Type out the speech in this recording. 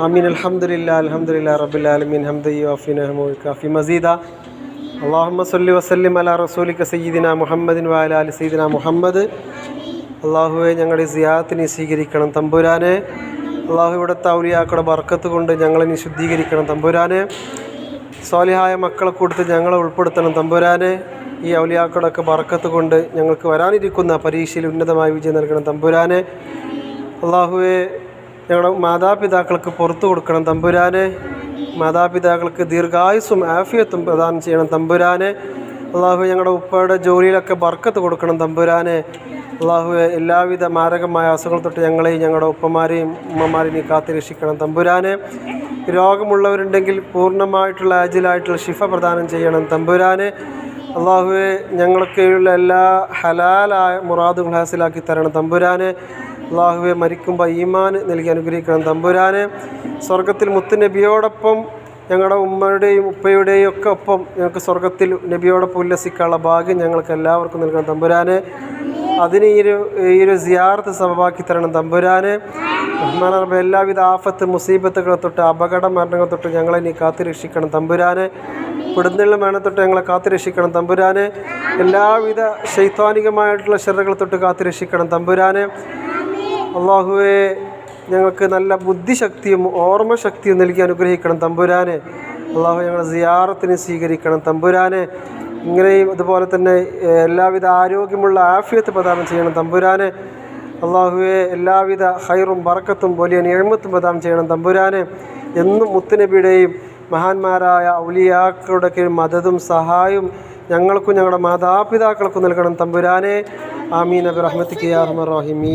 ആമീൻ. അൽഹംദുലില്ലാഹി റബ്ബിൽ ആലമീൻ. ഹംദൻ യുവാഫി നിഅമഹു വയുകാഫി മസീദ. അല്ലാഹുമ്മ സ്വല്ലി വസല്ലിം അലാ റസൂലിക സയ്യിദിന മുഹമ്മദിൻ വഅലാ ആലി സയ്യിദിന മുഹമ്മദ്. അല്ലാഹുവേ, ഞങ്ങളുടെ സിയാറത്തിനെ സ്വീകരിക്കണം തമ്പുരാനെ. അല്ലാഹു ഇവിടുത്തെ ഔലിയാക്കളുടെ ബർക്കത്ത് കൊണ്ട് ഞങ്ങളെ നീ ശുദ്ധീകരിക്കണം തമ്പുരാനെ. സ്വാലിഹായ മക്കളെ കൊടുത്ത് ഞങ്ങളെ ഉൾപ്പെടുത്തണം തമ്പുരാനെ. ഈ ഔലിയാക്കളുടെയൊക്കെ ബർക്കത്ത് കൊണ്ട് ഞങ്ങൾക്ക് വരാനിരിക്കുന്ന പരീക്ഷയിൽ ഉന്നതമായ വിജയം നൽകണം തമ്പുരാനെ. അല്ലാഹുവേ, ഞങ്ങളുടെ മാതാപിതാക്കൾക്ക് പുറത്തു കൊടുക്കണം തമ്പുരാനെ. മാതാപിതാക്കൾക്ക് ദീർഘായുസ്സും ആഫിയത്തും പ്രദാനം ചെയ്യണം തമ്പുരാനെ. അല്ലാഹു, ഞങ്ങളുടെ ഉപ്പയുടെ ജോലിയിലൊക്കെ ബർക്കത്ത് കൊടുക്കണം തമ്പുരാനെ. അല്ലാഹുവെ, എല്ലാവിധ മാരകമായ അസുഖങ്ങൾ തൊട്ട് ഞങ്ങളെയും ഞങ്ങളുടെ ഉപ്പമാരെയും ഉമ്മമാരെയും നീ കാത്തുരക്ഷിക്കണം തമ്പുരാനെ. രോഗമുള്ളവരുണ്ടെങ്കിൽ പൂർണ്ണമായിട്ടുള്ള ആജിലായിട്ടുള്ള ശിഫ പ്രദാനം ചെയ്യണം തമ്പുരാനെ. അല്ലാഹുവെ, ഞങ്ങൾക്കുള്ള എല്ലാ ഹലാലായ മുറാദുകൾ ഹാസിലാക്കി തരണം തമ്പുരാനെ. അല്ലാഹുവെ, മരിക്കുമ്പോൾ ഈമാൻ നൽകി അനുഗ്രഹിക്കണം തമ്പുരാനെ. സ്വർഗത്തിൽ മുത്ത് നബിയോടൊപ്പം ഞങ്ങളുടെ ഉമ്മയുടെയും ഉപ്പയുടെയും ഒക്കെ ഒപ്പം ഞങ്ങൾക്ക് സ്വർഗത്തിൽ നബിയോടൊപ്പം ഉല്ലസിക്കാനുള്ള ഭാഗ്യം ഞങ്ങൾക്ക് എല്ലാവർക്കും നൽകണം തമ്പുരാനെ. അതിന് ഈ ഒരു സിയാറത്ത് സബബാക്കി തരണം തമ്പുരാനെ. റഹ്മാനെ റബ്ബേ, എല്ലാവിധ ആഫത്ത് മുസീബത്തുകളെ തൊട്ട് അപകട മരണങ്ങൾ തൊട്ട് ഞങ്ങളെ നീ കാത്തുരക്ഷിക്കണം തമ്പുരാനെ. പിടുന്നുള്ള മരണം തൊട്ട് ഞങ്ങളെ കാത്തുരക്ഷിക്കണം തമ്പുരാനെ. എല്ലാവിധ ശൈത്വാനികമായിട്ടുള്ള ശർറകൾ തൊട്ട് കാത്തുരക്ഷിക്കണം തമ്പുരാനെ. അല്ലാഹുവേ, ഞങ്ങൾക്ക് നല്ല ബുദ്ധിശക്തിയും ഓർമ്മശക്തിയും നൽകി അനുഗ്രഹിക്കണം തമ്പുരാനെ. അല്ലാഹു, ഞങ്ങളുടെ സിയാറത്തിനെ സ്വീകരിക്കണം തമ്പുരാനെ. ഇങ്ങനെയും അതുപോലെ തന്നെ എല്ലാവിധ ആരോഗ്യമുള്ള ആഫിയത്ത് പ്രദാനം ചെയ്യണം തമ്പുരാനെ. അല്ലാഹുവേ, എല്ലാവിധ ഹൈറും ബറക്കത്തും വലിയ നിഅമത്തും പ്രദാനം ചെയ്യണം തമ്പുരാനെ. എന്നും മുത്തുനബിയുടെയും മഹാന്മാരായ ഔലിയാക്കളുടെ മദതും സഹായവും ഞങ്ങൾക്കും ഞങ്ങളുടെ മാതാപിതാക്കൾക്കും നൽകണം തമ്പുരാനെ. ആമീൻ ബിറഹ്മതിക യാ അർഹമർ റഹീമീൻ.